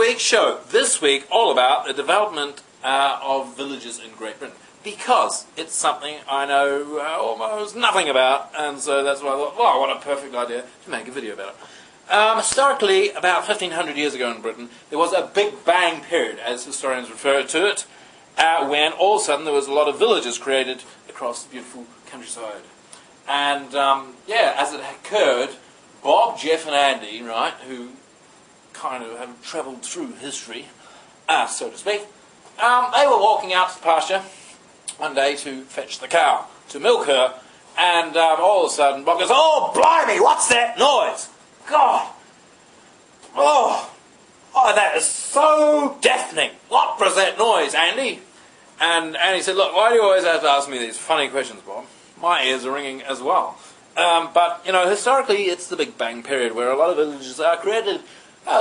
week's show. This week, all about the development of villages in Great Britain. Because it's something I know almost nothing about, and so that's why I thought, wow, what a perfect idea to make a video about it. Historically, about 1500 years ago in Britain, there was a Big Bang period, as historians refer to it, when all of a sudden there was a lot of villages created across the beautiful countryside. And, yeah, as it occurred, Bob, Jeff and Andy, right, who kind of have travelled through history, so to speak, they were walking out to the pasture one day to fetch the cow, to milk her, and all of a sudden Bob goes, "Oh, blimey, what's that noise? God! Oh, that is so deafening. What was that noise, Andy?" And Andy said, "Look, why do you always have to ask me these funny questions, Bob? My ears are ringing as well." But, you know, historically it's the Big Bang period where a lot of villages are created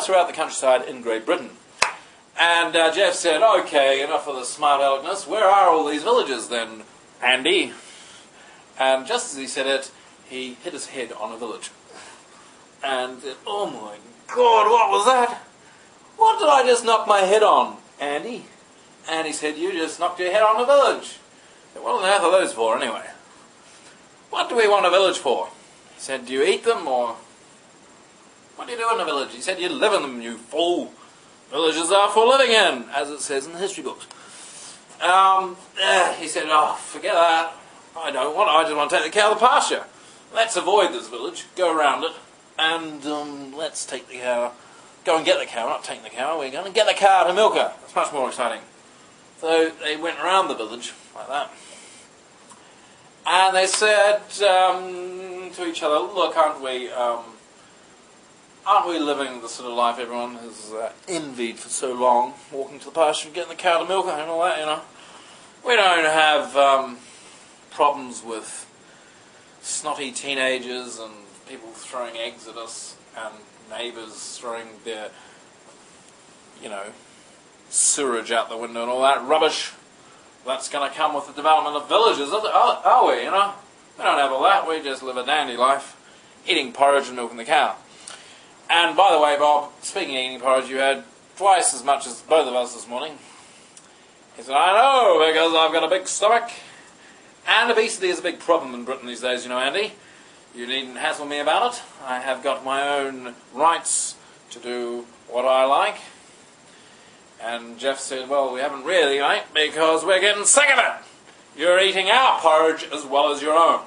throughout the countryside in Great Britain. And Jeff said, "Okay, enough of the smart aleckness. Where are all these villages then, Andy?" And just as he said it, he hit his head on a village. And said, "Oh my God, what was that? What did I just knock my head on, Andy?" And he said, "You just knocked your head on a village." I said, "What on earth are those for anyway? What do we want a village for?" He said, "Do you eat them, or what do you do in a village?" He said, "You live in them, you fool. Villages are for living in, as it says in the history books." He said, "Oh, forget that. I don't want it. I just want to take the cow to the pasture. Let's avoid this village, go around it, and let's take the cow, go and get the cow, not take the cow, we're going to get the cow to milk her. It's much more exciting." So they went around the village, like that. And they said to each other, "Look, aren't we living the sort of life everyone has envied for so long, walking to the pasture and getting the cow to milk her and all that, you know? We don't have problems with snotty teenagers and people throwing eggs at us and neighbours throwing their, you know, sewage out the window and all that rubbish. That's going to come with the development of villages, are we, you know? We don't have all that. We just live a dandy life, eating porridge and milking the cow." And by the way, Bob, speaking of eating porridge, you had twice as much as both of us this morning. He said, "I know, because I've got a big stomach." And obesity is a big problem in Britain these days, you know, Andy. You needn't hassle me about it. I have got my own rights to do what I like. And Jeff said, "Well, we haven't really, mate, because we're getting sick of it. You're eating our porridge as well as your own."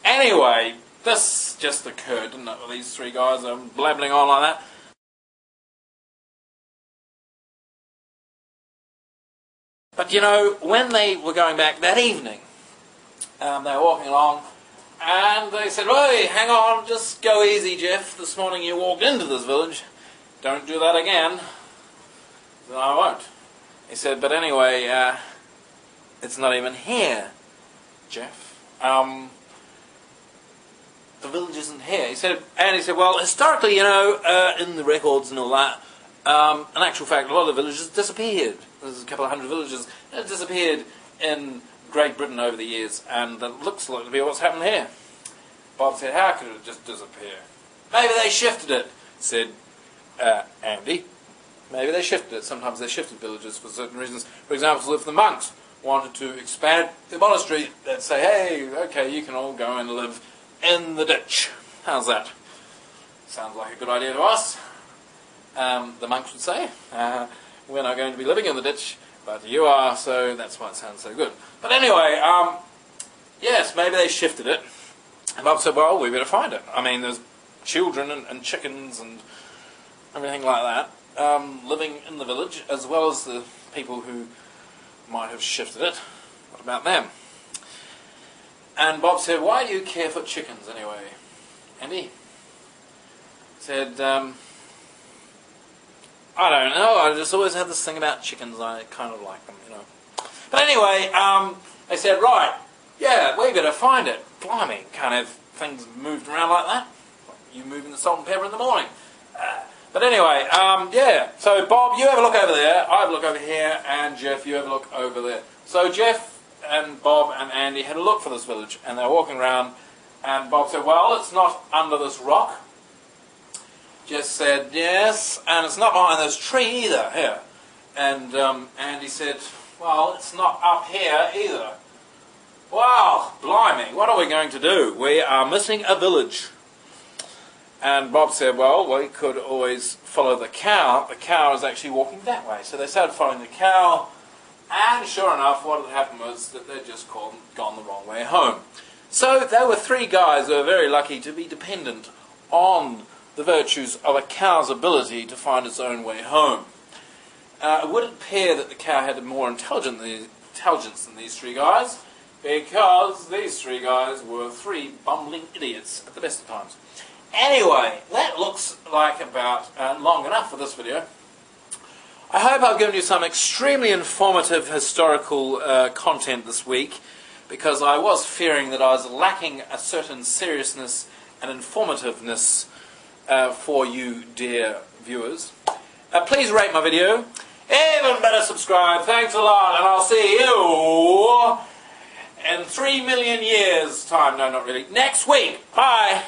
Anyway, this just occurred, didn't it, with these three guys blabbling on like that. But, you know, when they were going back that evening, they were walking along, and they said, "Hey, hang on, just go easy, Jeff. This morning you walked into this village. Don't do that again." He said, "I won't." He said, "But anyway, it's not even here, Jeff. The village isn't here." He said, and he said, "Well, historically, you know, in the records and all that, in actual fact, a lot of the villages disappeared. There's a couple of hundred villages that disappeared in Great Britain over the years, and that looks like to be what's happened here." Bob said, "How could it just disappear?" "Maybe they shifted it," said Andy. "Maybe they shifted it. Sometimes they shifted villages for certain reasons. For example, if the monks wanted to expand the monastery, they'd say, 'Hey, okay, you can all go and live in the ditch.' How's that? Sounds like a good idea to us." The monks would say, "We're not going to be living in the ditch, but you are, so that's why it sounds so good." But anyway, yes, maybe they shifted it. And Bob said, "Well, we better find it. I mean, there's children and chickens and everything like that living in the village, as well as the people who might have shifted it. What about them?" And Bob said, "Why do you care for chickens anyway, Andy?" Said, "I don't know, I just always had this thing about chickens, I kind of like them, you know." But anyway, they said, "Right, yeah, we better find it. Blimey, can't have things moved around like that. You moving the salt and pepper in the morning." But anyway, yeah, so Bob, you have a look over there, I have a look over here, and Jeff, you have a look over there. So Jeff and Bob and Andy had a look for this village, and they were walking around, and Bob said, "Well, it's not under this rock." just said, yes, and it's not behind this tree either, here. And Andy said, well, it's not up here either. Wow, blimey, what are we going to do? We are missing a village. And Bob said, well, we could always follow the cow. The cow is actually walking that way. So they started following the cow, and sure enough, what had happened was that they'd just gone the wrong way home. So there were three guys who were very lucky to be dependent on the virtues of a cow's ability to find its own way home. It would appear that the cow had more intelligence than these three guys, because these three guys were three bumbling idiots at the best of times. Anyway, that looks like about long enough for this video. I hope I've given you some extremely informative historical content this week, because I was fearing that I was lacking a certain seriousness and informativeness for you, dear viewers. Please rate my video. Even better, subscribe. Thanks a lot, and I'll see you in 3 million years' time. No, not really. Next week. Bye.